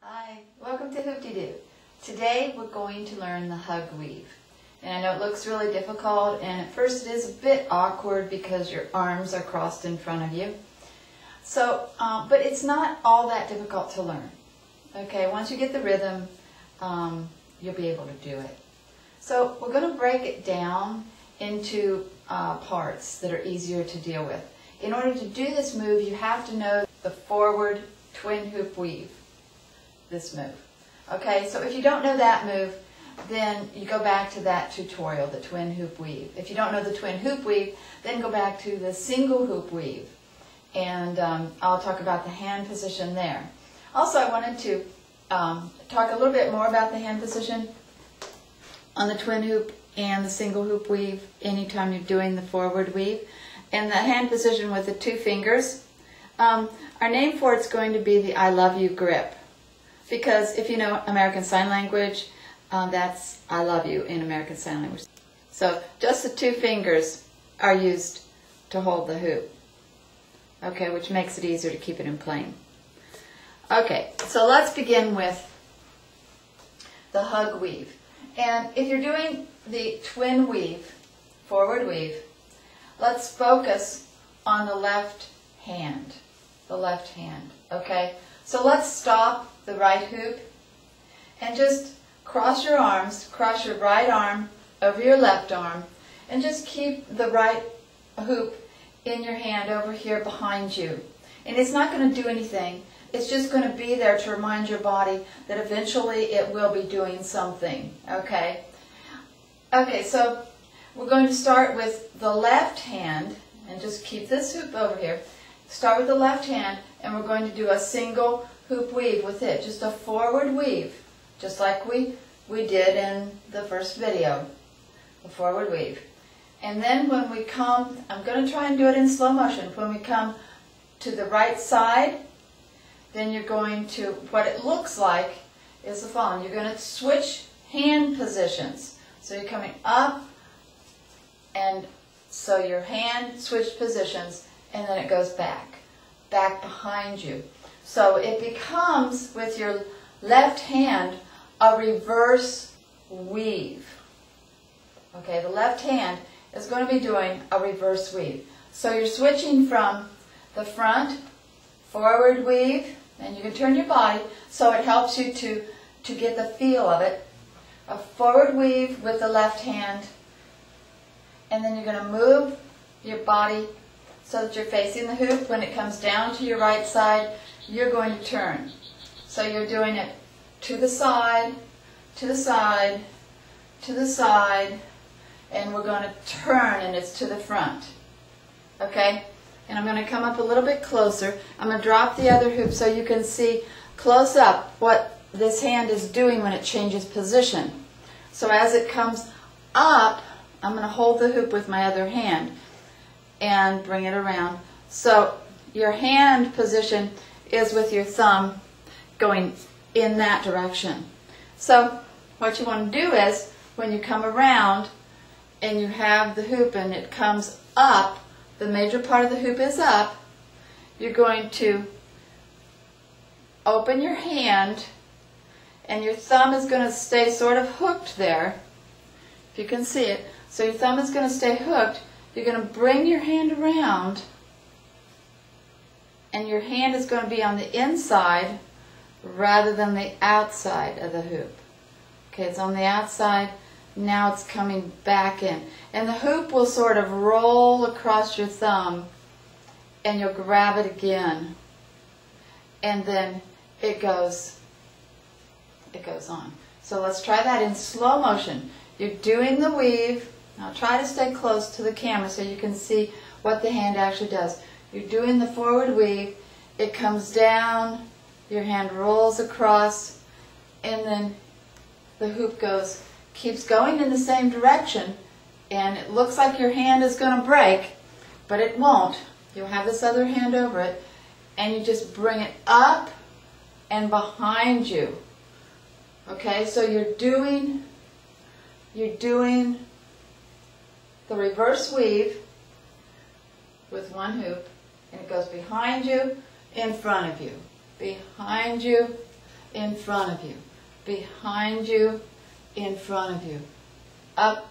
Hi, welcome to Hoop-De-Doo. Today we're going to learn the hug weave. And I know it looks really difficult, and at first it is a bit awkward because your arms are crossed in front of you. So, but it's not all that difficult to learn. Okay, once you get the rhythm, you'll be able to do it. So we're going to break it down into parts that are easier to deal with. In order to do this move, you have to know the forward twin hoop weave. This move. Okay, so if you don't know that move, then you go back to that tutorial, the twin hoop weave. If you don't know the twin hoop weave, then go back to the single hoop weave. And I'll talk about the hand position there. Also, I wanted to talk a little bit more about the hand position on the twin hoop and the single hoop weave anytime you're doing the forward weave. And the hand position with the two fingers, our name for it's going to be the I love you grip. Because if you know American Sign Language, that's I love you in American Sign Language. So just the two fingers are used to hold the hoop. Okay, which makes it easier to keep it in plane. Okay, so let's begin with the hug weave. And if you're doing the twin weave, forward weave, let's focus on the left hand. The left hand, okay? So let's stop the right hoop and just cross your arms, cross your right arm over your left arm, and just keep the right hoop in your hand over here behind you. And it's not going to do anything. It's just going to be there to remind your body that eventually it will be doing something, okay? Okay, so we're going to start with the left hand, and just keep this hoop over here. Start with the left hand, and we're going to do a single hoop weave with it, just a forward weave, just like we did in the first video, the forward weave. And then when we come, I'm going to try and do it in slow motion, when we come to the right side, then you're going to, what it looks like is the following. You're going to switch hand positions. So you're coming up, and so your hand switched positions, and then it goes back behind you. So it becomes, with your left hand, a reverse weave. Okay, the left hand is going to be doing a reverse weave. So you're switching from the front, forward weave, and you can turn your body so it helps you to get the feel of it. A forward weave with the left hand, and then you're going to move your body so that you're facing the hoop. When it comes down to your right side, you're going to turn. So you're doing it to the side, to the side, to the side, and we're going to turn, and it's to the front. Okay? And I'm going to come up a little bit closer. I'm going to drop the other hoop so you can see close up what this hand is doing when it changes position. So as it comes up, I'm going to hold the hoop with my other hand and bring it around. So your hand position is with your thumb going in that direction. So what you want to do is, when you come around and you have the hoop and it comes up, the major part of the hoop is up, you're going to open your hand, and your thumb is going to stay sort of hooked there, if you can see it. So your thumb is going to stay hooked. You're going to bring your hand around, and your hand is going to be on the inside rather than the outside of the hoop. Okay, it's on the outside. Now it's coming back in. And the hoop will sort of roll across your thumb, and you'll grab it again. And then it goes on. So let's try that in slow motion. You're doing the weave. Now try to stay close to the camera so you can see what the hand actually does. You're doing the forward weave. It comes down. Your hand rolls across, and then the hoop keeps going in the same direction, and it looks like your hand is going to break, but it won't. You'll have this other hand over it, and you just bring it up and behind you. Okay, so you're doing the reverse weave with one hoop, and it goes behind you, in front of you, behind you, in front of you, behind you, in front of you, up,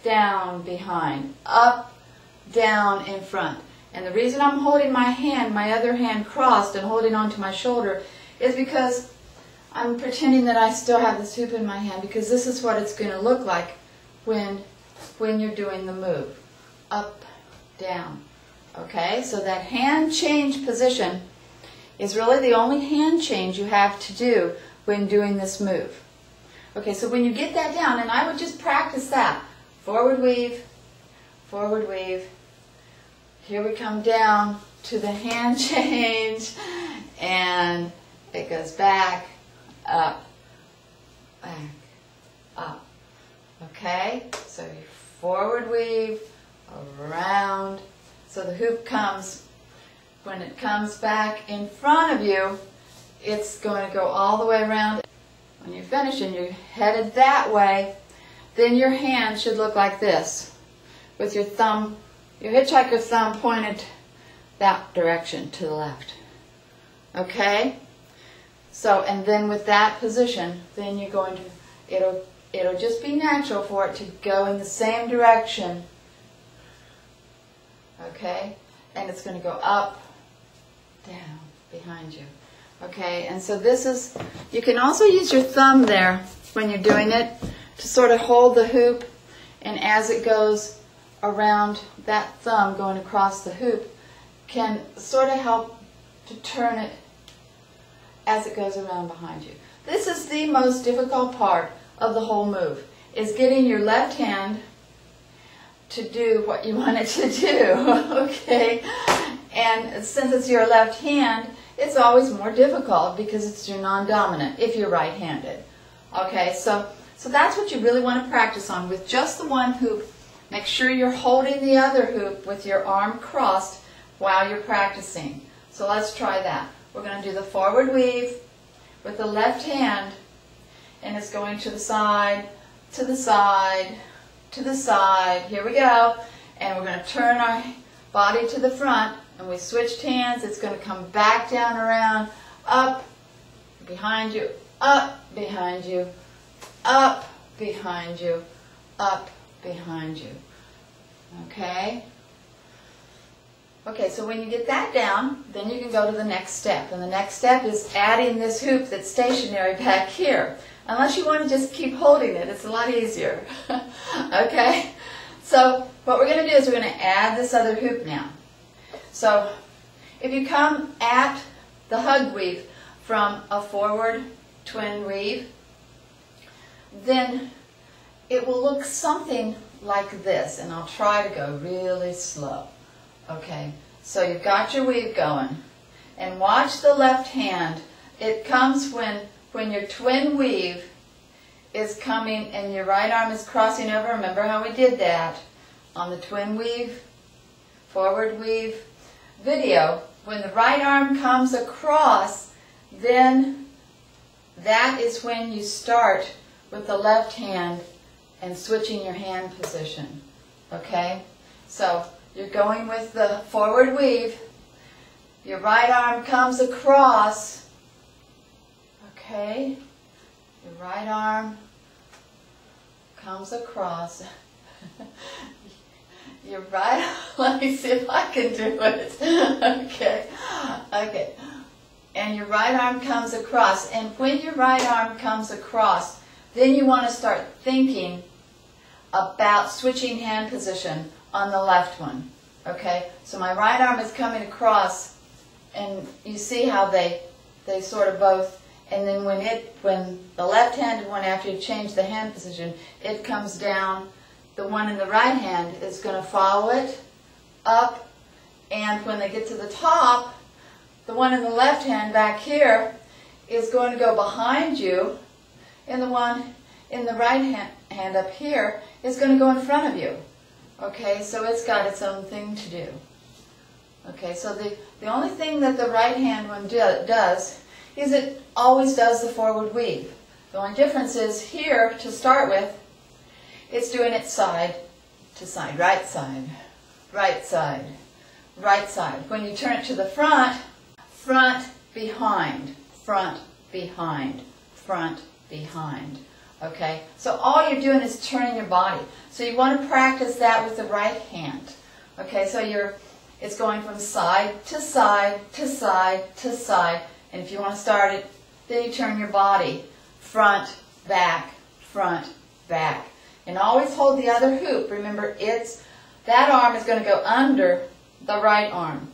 down, behind, up, down, in front. And the reason I'm holding my hand, my other hand crossed and holding onto my shoulder, is because I'm pretending that I still have this hoop in my hand, because this is what it's going to look like when you're doing the move. Up, down. Okay, so that hand change position is really the only hand change you have to do when doing this move. Okay, so when you get that down, and I would just practice that. Forward weave, here we come down to the hand change, and it goes back, up, up. Okay, so you forward weave, around, so the hoop comes, when it comes back in front of you, it's going to go all the way around. When you finish and you're headed that way, then your hand should look like this, with your thumb, your hitchhiker thumb pointed that direction to the left. Okay? So, and then with that position, then you're going to, it'll just be natural for it to go in the same direction. Okay? And it's going to go up, down, behind you. Okay? And so this is, you can also use your thumb there when you're doing it to sort of hold the hoop, and as it goes around, that thumb going across the hoop can sort of help to turn it as it goes around behind you. This is the most difficult part of the whole move, is getting your left hand to do what you want it to do, okay? And since it's your left hand, it's always more difficult because it's your non-dominant if you're right-handed. Okay, so that's what you really want to practice on with just the one hoop. Make sure you're holding the other hoop with your arm crossed while you're practicing. So let's try that. We're going to do the forward weave with the left hand, and it's going to the side, to the side, to the side. Here we go. And we're going to turn our body to the front, and we switched hands. It's going to come back down around, up, behind you, up, behind you, up, behind you, up, behind you. Okay? Okay, so when you get that down, then you can go to the next step. And the next step is adding this hoop that's stationary back here. Unless you want to just keep holding it, it's a lot easier. Okay? So what we're going to do is we're going to add this other hoop now. So if you come at the hug weave from a forward twin weave, then it will look something like this, and I'll try to go really slow. Okay, so you've got your weave going, and watch the left hand. It comes when your twin weave is coming and your right arm is crossing over. Remember how we did that on the twin weave, forward weave video. When the right arm comes across, then that is when you start with the left hand and switching your hand position. Okay? So you're going with the forward weave. Your right arm comes across. Okay? Your right arm comes across. Your right arm, let me see if I can do it. Okay. Okay. And your right arm comes across. And when your right arm comes across, then you want to start thinking about switching hand position on the left one. Okay? So my right arm is coming across, and you see how they sort of both, and then when the left-handed one, after you change the hand position, it comes down, the one in the right hand is going to follow it up, and when they get to the top, the one in the left hand back here is going to go behind you, and the one in the right hand up here is going to go in front of you. Okay, so it's got its own thing to do. Okay, so the only thing that the right hand one does is it always does the forward weave. The only difference is here, to start with, it's doing it side to side, right side, right side, right side. When you turn it to the front, front, behind, front, behind, front, behind. Okay, so all you're doing is turning your body. So you want to practice that with the right hand. Okay, so it's going from side to side to side to side. And if you want to start it, then you turn your body front, back, and always hold the other hoop. Remember, that arm is going to go under the right arm.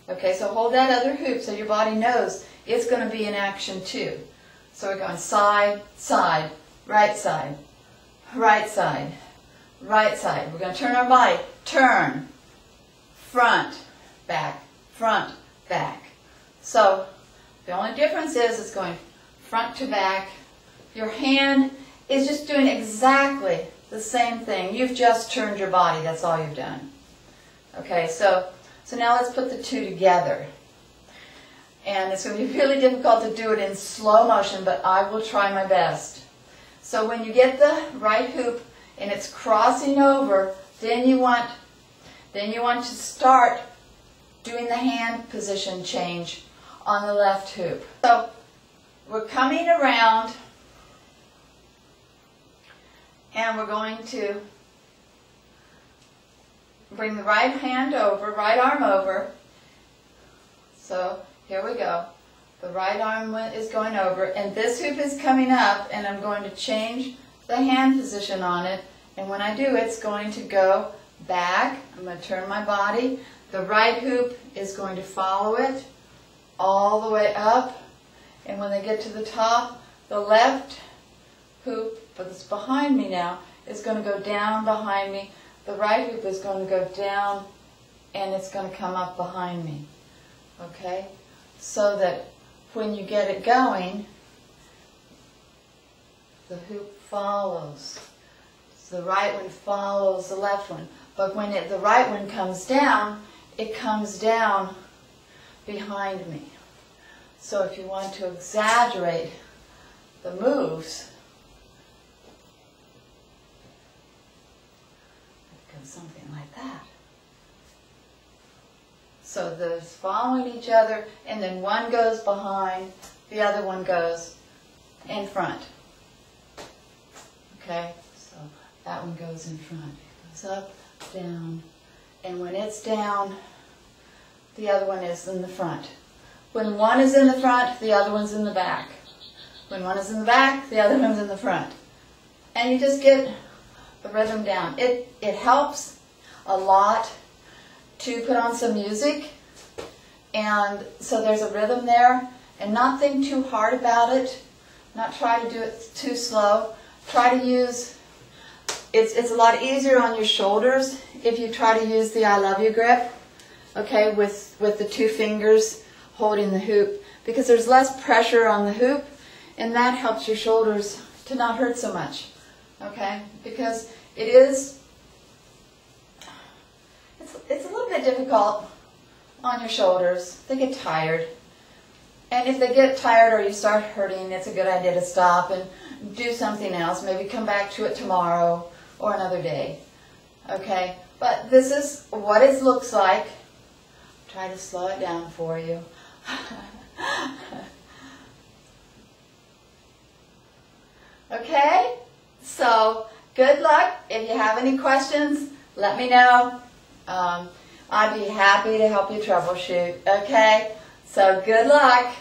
Okay, so hold that other hoop so your body knows it's going to be in action too. So we're going side, side, right side, right side, right side. We're going to turn our body. Turn, front, back, front, back. So the only difference is it's going front to back. Your hand is just doing exactly the same thing. You've just turned your body. That's all you've done. Okay, so now let's put the two together. And it's going to be really difficult to do it in slow motion, but I will try my best. So when you get the right hoop and it's crossing over, then you want to start doing the hand position change on the left hoop. So we're coming around and we're going to bring the right hand over, right arm over. So here we go. The right arm is going over, and this hoop is coming up, and I'm going to change the hand position on it. And when I do, it's going to go back. I'm going to turn my body. The right hoop is going to follow it all the way up. And when they get to the top, the left hoop, that's behind me now, is going to go down behind me. The right hoop is going to go down, and it's going to come up behind me. Okay? So that when you get it going, the hoop follows. So the right one follows the left one. But when the right one comes down, it comes down behind me. So if you want to exaggerate the moves, it goes something like that. So they're following each other, and then one goes behind, the other one goes in front. Okay, so that one goes in front. It goes up, down, and when it's down, the other one is in the front. When one is in the front, the other one's in the back. When one is in the back, the other one's in the front. And you just get the rhythm down. It helps a lot to put on some music, and so there's a rhythm there, and not think too hard about it, not try to do it too slow. Try to use, it's a lot easier on your shoulders if you try to use the I love you grip, okay, with the two fingers holding the hoop, because there's less pressure on the hoop, and that helps your shoulders to not hurt so much, okay, because it's a little bit difficult on your shoulders. They get tired. And if they get tired or you start hurting, it's a good idea to stop and do something else. Maybe come back to it tomorrow or another day. Okay? But this is what it looks like. Try to slow it down for you. Okay? So, good luck. If you have any questions, let me know. I'd be happy to help you troubleshoot. Okay? So, good luck.